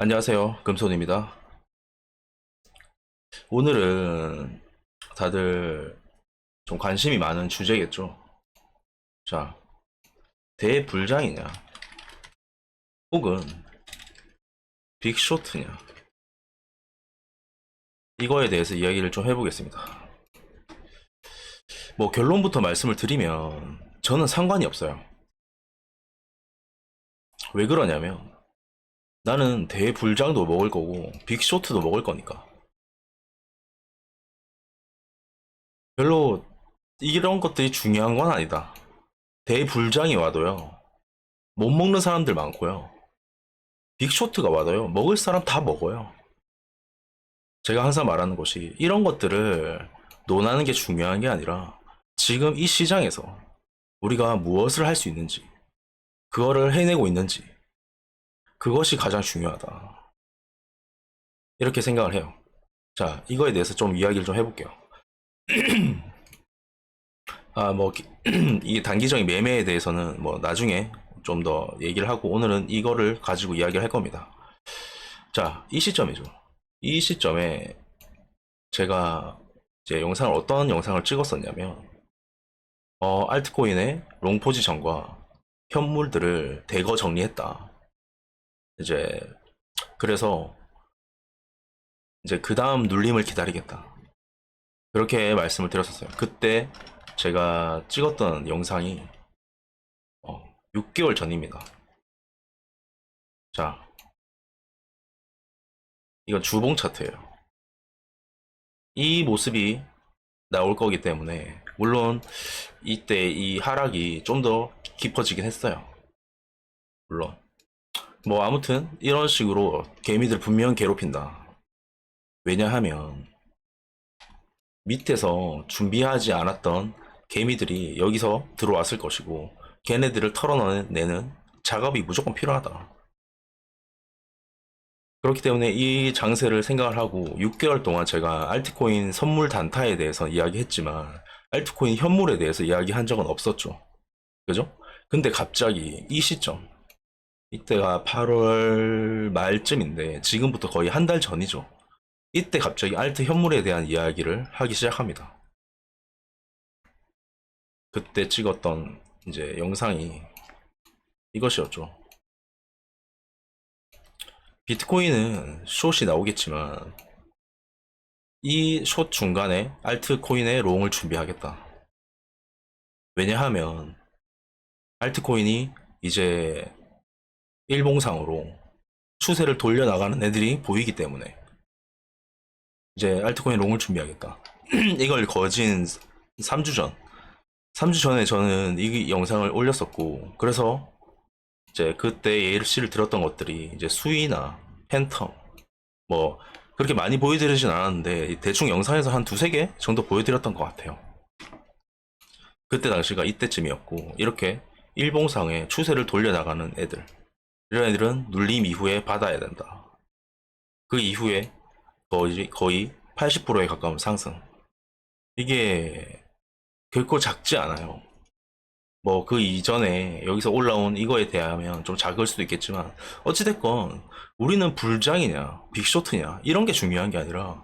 안녕하세요. 금손입니다. 오늘은 다들 좀 관심이 많은 주제겠죠. 자, 대불장이냐, 혹은 빅쇼트냐, 이거에 대해서 이야기를 좀 해보겠습니다. 뭐 결론부터 말씀을 드리면 저는 상관이 없어요. 왜 그러냐면 나는 대불장도 먹을 거고 빅쇼트도 먹을 거니까. 별로 이런 것들이 중요한 건 아니다. 대불장이 와도요, 못 먹는 사람들 많고요. 빅쇼트가 와도요, 먹을 사람 다 먹어요. 제가 항상 말하는 것이 이런 것들을 논하는 게 중요한 게 아니라 지금 이 시장에서 우리가 무엇을 할 수 있는지, 그거를 해내고 있는지, 그것이 가장 중요하다. 이렇게 생각을 해요. 자, 이거에 대해서 좀 이야기를 좀 해볼게요. 뭐, 이 단기적인 매매에 대해서는 뭐 나중에 좀 더 얘기를 하고 오늘은 이거를 가지고 이야기를 할 겁니다. 자, 이 시점이죠. 이 시점에 제가 이제 어떤 영상을 찍었었냐면, 알트코인의 롱 포지션과 현물들을 대거 정리했다. 이제, 그래서 이제 그 다음 눌림을 기다리겠다. 그렇게 말씀을 드렸었어요. 그때 제가 찍었던 영상이 6개월 전입니다. 자, 이건 주봉 차트예요. 이 모습이 나올 거기 때문에 물론 이때 이 하락이 좀 더 깊어지긴 했어요. 물론 뭐 아무튼 이런 식으로 개미들 분명 괴롭힌다. 왜냐하면 밑에서 준비하지 않았던 개미들이 여기서 들어왔을 것이고 걔네들을 털어내는 작업이 무조건 필요하다. 그렇기 때문에 이 장세를 생각을 하고 6개월 동안 제가 알트코인 선물 단타에 대해서 이야기했지만 알트코인 현물에 대해서 이야기한 적은 없었죠. 그죠? 근데 갑자기 이 시점, 이때가 8월 말쯤인데 지금부터 거의 한 달 전이죠. 이때 갑자기 알트 현물에 대한 이야기를 하기 시작합니다. 그때 찍었던 이제 영상이 이것이었죠. 비트코인은 숏이 나오겠지만 이 숏 중간에 알트코인의 롱을 준비하겠다. 왜냐하면 알트코인이 이제 일봉상으로 추세를 돌려나가는 애들이 보이기 때문에 이제 알트코인 롱을 준비하겠다. 이걸 거진 3주 전, 3주 전에 저는 이 영상을 올렸었고, 그래서 이제 그때 예시를 들었던 것들이 이제 수위나 팬텀, 뭐 그렇게 많이 보여드리진 않았는데 대충 영상에서 한 두세 개 정도 보여드렸던 것 같아요. 그때 당시가 이때쯤이었고, 이렇게 일봉상의 추세를 돌려나가는 애들, 이런 애들은 눌림 이후에 받아야 된다. 그 이후에 거의 80%에 가까운 상승. 이게 결코 작지 않아요. 뭐 그 이전에 여기서 올라온 이거에 대하면 좀 작을 수도 있겠지만 어찌됐건 우리는 불장이냐 빅쇼트냐 이런 게 중요한 게 아니라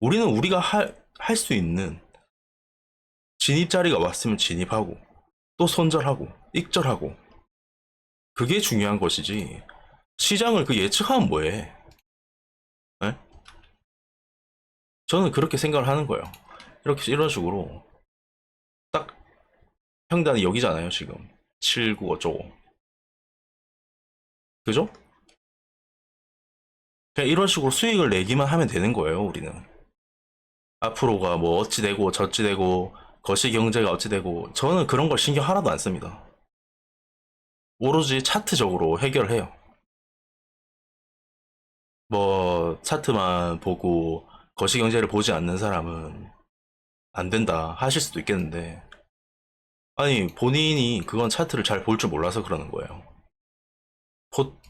우리는 우리가 할 수 있는 진입 자리가 왔으면 진입하고 또 손절하고 익절하고 그게 중요한 것이지 시장을 그 예측하면 뭐해. 에? 저는 그렇게 생각을 하는 거예요. 이렇게 이런 식으로 딱 평단이 여기잖아요 지금 7, 9 어쩌고 그죠? 그냥 이런 식으로 수익을 내기만 하면 되는 거예요 우리는. 앞으로가 뭐 어찌 되고 저찌 되고 거시 경제가 어찌 되고 저는 그런 걸 신경 하나도 안 씁니다. 오로지 차트적으로 해결을 해요. 뭐 차트만 보고 거시 경제를 보지 않는 사람은 안 된다 하실 수도 있겠는데 아니 본인이 그건 차트를 잘 볼 줄 몰라서 그러는 거예요.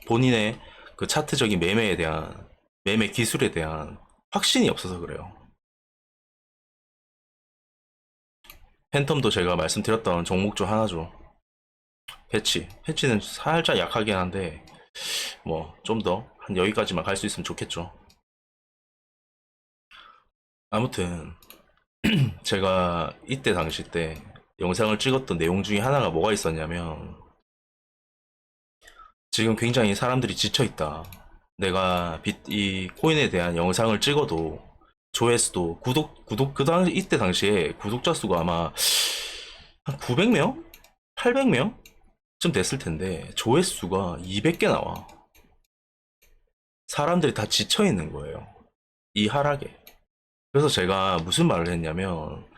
본인의 그 차트적인 매매에 대한 매매 기술에 대한 확신이 없어서 그래요. 팬텀도 제가 말씀드렸던 종목 중 하나죠. 패치는 살짝 약하긴 한데 뭐 좀 더 한 여기까지만 갈 수 있으면 좋겠죠. 아무튼 제가 이때 당시 때 영상을 찍었던 내용 중에 하나가 뭐가 있었냐면, 지금 굉장히 사람들이 지쳐있다. 내가 이 코인에 대한 영상을 찍어도 조회수도 그 당시 이때 당시에 구독자 수가 아마 한 900명? 800명? 쯤 됐을 텐데 조회수가 200개 나와. 사람들이 다 지쳐있는 거예요, 이 하락에. 그래서 제가 무슨 말을 했냐면,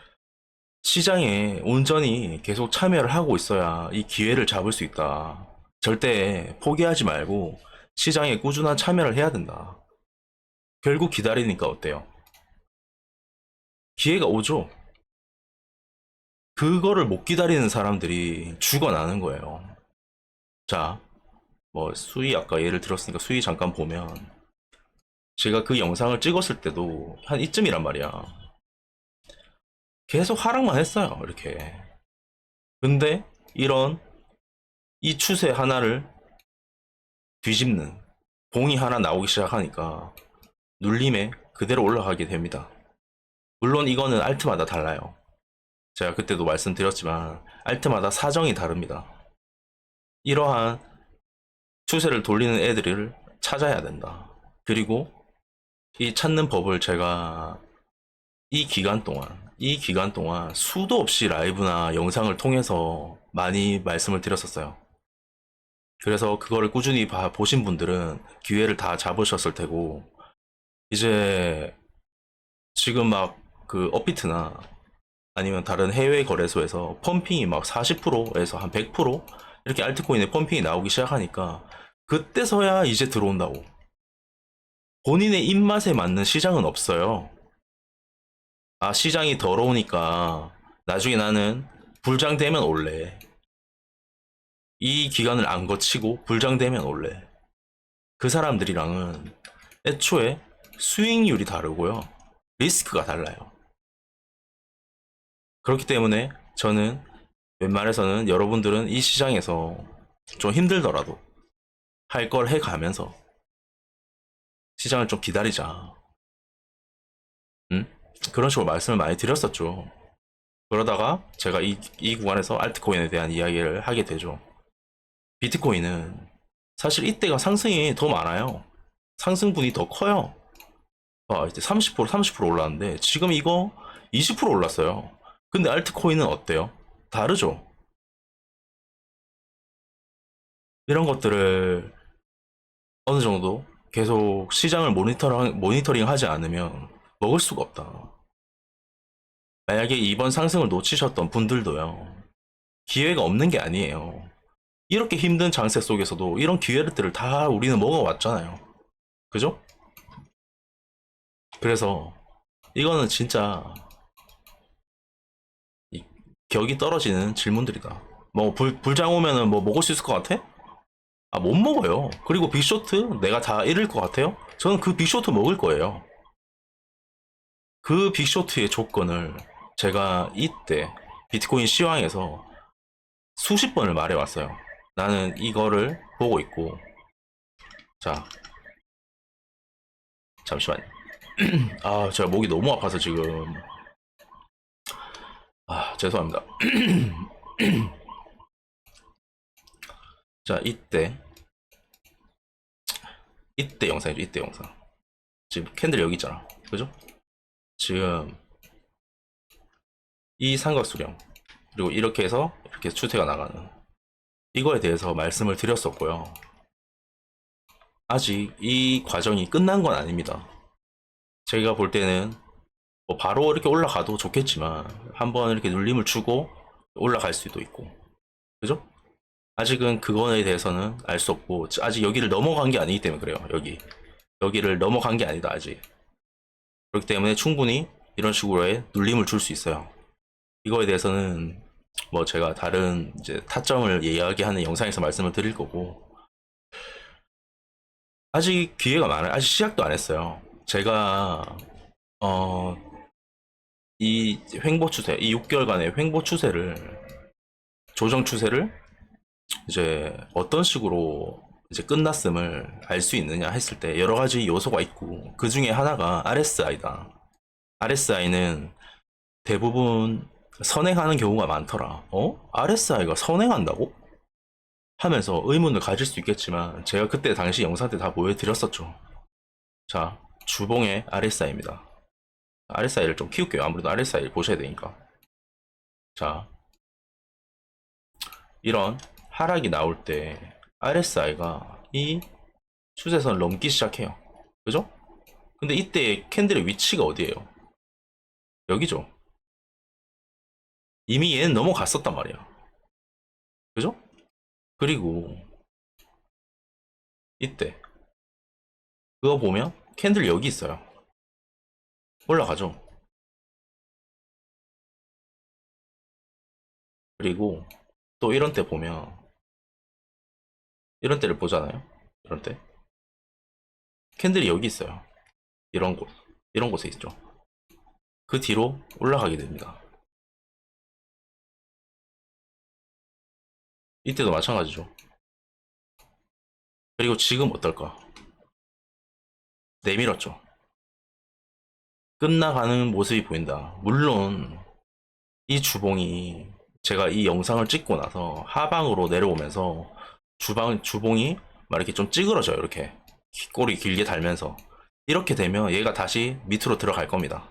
시장에 온전히 계속 참여를 하고 있어야 이 기회를 잡을 수 있다. 절대 포기하지 말고 시장에 꾸준한 참여를 해야 된다. 결국 기다리니까 어때요? 기회가 오죠. 그거를 못 기다리는 사람들이 죽어나는 거예요. 자, 뭐 수위 아까 예를 들었으니까 수위 잠깐 보면, 제가 그 영상을 찍었을 때도 한 이쯤이란 말이야. 계속 하락만 했어요, 이렇게. 근데 이런 이 추세 하나를 뒤집는 봉이 하나 나오기 시작하니까 눌림에 그대로 올라가게 됩니다. 물론 이거는 알트마다 달라요. 제가 그때도 말씀드렸지만 알트마다 사정이 다릅니다. 이러한 추세를 돌리는 애들을 찾아야 된다. 그리고 이 찾는 법을 제가 이 기간 동안 수도 없이 라이브나 영상을 통해서 많이 말씀을 드렸었어요. 그래서 그거를 꾸준히 보신 분들은 기회를 다 잡으셨을 테고, 이제 지금 막 그 업비트나 아니면 다른 해외 거래소에서 펌핑이 막 40%에서 한 100% 이렇게 알트코인의 펌핑이 나오기 시작하니까 그때서야 이제 들어온다고. 본인의 입맛에 맞는 시장은 없어요. 아, 시장이 더러우니까 나중에 나는 불장되면 올래. 이 기간을 안 거치고 불장되면 올래. 그 사람들이랑은 애초에 수익률이 다르고요. 리스크가 달라요. 그렇기 때문에 저는 웬만해서는 여러분들은 이 시장에서 좀 힘들더라도 할 걸 해가면서 시장을 좀 기다리자. 응? 그런 식으로 말씀을 많이 드렸었죠. 그러다가 제가 이 구간에서 알트코인에 대한 이야기를 하게 되죠. 비트코인은 사실 이때가 상승이 더 많아요. 상승분이 더 커요. 이때 30% 올랐는데 지금 이거 20% 올랐어요. 근데 알트코인은 어때요? 다르죠? 이런 것들을 어느 정도 계속 시장을 모니터링 하지 않으면 먹을 수가 없다. 만약에 이번 상승을 놓치셨던 분들도요, 기회가 없는 게 아니에요. 이렇게 힘든 장세 속에서도 이런 기회들을 다 우리는 먹어왔잖아요. 그죠? 그래서 이거는 진짜 격이 떨어지는 질문들이다. 뭐 불장 오면은 뭐 먹을 수 있을 것 같아? 아, 못 먹어요. 그리고 빅쇼트 내가 다 잃을 것 같아요? 저는 그 빅쇼트 먹을 거예요. 그 빅쇼트의 조건을 제가 이때 비트코인 시황에서 수십 번을 말해왔어요. 나는 이거를 보고 있고, 자, 잠시만. 아, 제가 목이 너무 아파서 지금. 아, 죄송합니다. 자, 이때 영상이죠, 이때 영상. 지금 캔들 여기 있잖아. 그죠? 지금 이 삼각수령, 그리고 이렇게 해서 이렇게 추세가 나가는, 이거에 대해서 말씀을 드렸었고요. 아직 이 과정이 끝난 건 아닙니다. 제가 볼 때는 뭐 바로 이렇게 올라가도 좋겠지만 한번 이렇게 눌림을 주고 올라갈 수도 있고, 그죠? 아직은 그거에 대해서는 알 수 없고, 아직 여기를 넘어간 게 아니기 때문에 그래요. 여기를 넘어간 게 아니다, 아직. 그렇기 때문에 충분히 이런 식으로의 눌림을 줄 수 있어요. 이거에 대해서는 뭐 제가 다른 이제 타점을 이야기하는 영상에서 말씀을 드릴 거고, 아직 기회가 많아요. 아직 시작도 안 했어요. 제가 이 횡보 추세, 이 6개월간의 횡보 추세를, 조정 추세를 이제 어떤 식으로 이제 끝났음을 알 수 있느냐 했을 때 여러 가지 요소가 있고 그 중에 하나가 RSI다. RSI는 대부분 선행하는 경우가 많더라. RSI가 선행한다고? 하면서 의문을 가질 수 있겠지만 제가 그때 당시 영상 때 다 보여드렸었죠. 자, 주봉의 RSI입니다. RSI를 좀 키울게요. 아무래도 RSI를 보셔야 되니까. 자, 이런 하락이 나올 때 RSI가 이 추세선을 넘기 시작해요. 그죠? 근데 이때 캔들의 위치가 어디예요? 여기죠. 이미 얘는 넘어갔었단 말이야. 그죠? 그리고 이때 그거 보면 캔들 여기 있어요. 올라가죠. 그리고 또 이런 때 보면 이런 때를 보잖아요. 이런 때 캔들이 여기 있어요. 이런 곳에 있죠. 그 뒤로 올라가게 됩니다. 이때도 마찬가지죠. 그리고 지금 어떨까? 내밀었죠. 끝나가는 모습이 보인다. 물론 이 주봉이 제가 이 영상을 찍고 나서 하방으로 내려오면서 주봉이 막 이렇게 좀 찌그러져요. 이렇게 꼬리 길게 달면서 이렇게 되면 얘가 다시 밑으로 들어갈 겁니다.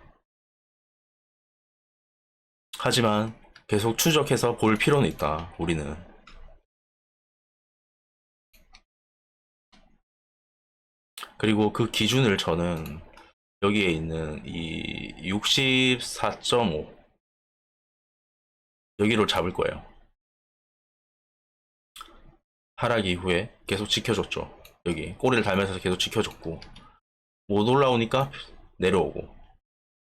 하지만 계속 추적해서 볼 필요는 있다. 우리는 그리고 그 기준을 저는 여기에 있는 이 64.5 여기로 잡을 거예요. 하락 이후에 계속 지켜줬죠. 여기 꼬리를 달면서 계속 지켜줬고 못 올라오니까 내려오고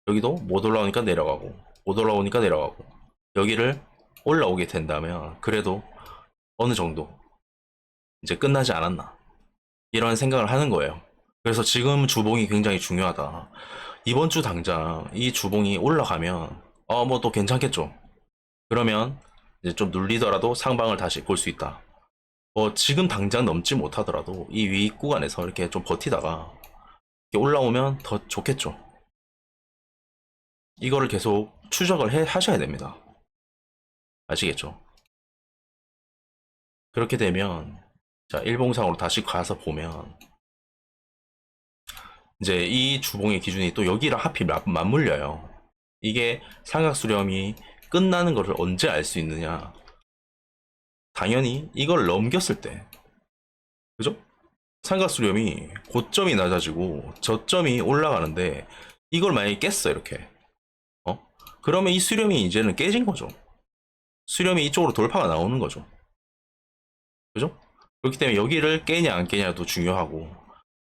여기도 못 올라오니까 내려가고 못 올라오니까 내려가고 여기를 올라오게 된다면 그래도 어느 정도 이제 끝나지 않았나 이런 생각을 하는 거예요. 그래서 지금 주봉이 굉장히 중요하다. 이번 주 당장 이 주봉이 올라가면 뭐 또 괜찮겠죠. 그러면 이제 좀 눌리더라도 상방을 다시 볼 수 있다. 지금 당장 넘지 못하더라도 이 위 구간에서 이렇게 좀 버티다가 이렇게 올라오면 더 좋겠죠. 이거를 계속 추적을 하셔야 됩니다. 아시겠죠? 그렇게 되면 자 일봉상으로 다시 가서 보면 이제 이 주봉의 기준이 또 여기랑 하필 맞물려요. 이게 삼각수렴이 끝나는 것을 언제 알 수 있느냐? 당연히 이걸 넘겼을 때, 그죠? 삼각수렴이 고점이 낮아지고 저점이 올라가는데 이걸 만약에 깼어 이렇게, 그러면 이 수렴이 이제는 깨진 거죠. 수렴이 이쪽으로 돌파가 나오는 거죠. 그죠? 그렇기 때문에 여기를 깨냐 안 깨냐도 중요하고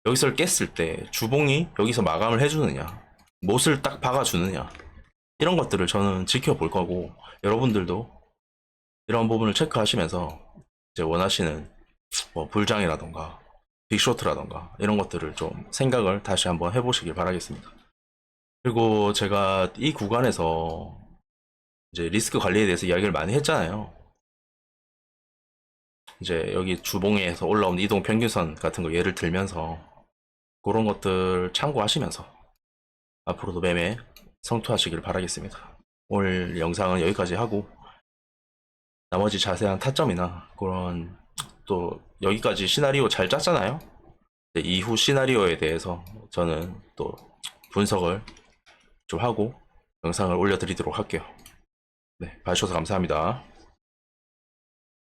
여기서 깼을 때 주봉이 여기서 마감을 해주느냐 못을 딱 박아주느냐 이런 것들을 저는 지켜볼 거고 여러분들도 이런 부분을 체크하시면서 이제 원하시는 뭐 불장이라던가 빅쇼트라던가 이런 것들을 좀 생각을 다시 한번 해보시길 바라겠습니다. 그리고 제가 이 구간에서 이제 리스크 관리에 대해서 이야기를 많이 했잖아요. 이제 여기 주봉에서 올라온 이동 평균선 같은 거 예를 들면서 그런 것들 참고하시면서 앞으로도 매매 성투하시길 바라겠습니다. 오늘 영상은 여기까지 하고 나머지 자세한 타점이나 그런 또 여기까지 시나리오 잘 짰잖아요. 이후 시나리오에 대해서 저는 또 분석을 좀 하고 영상을 올려드리도록 할게요. 네, 봐주셔서 감사합니다.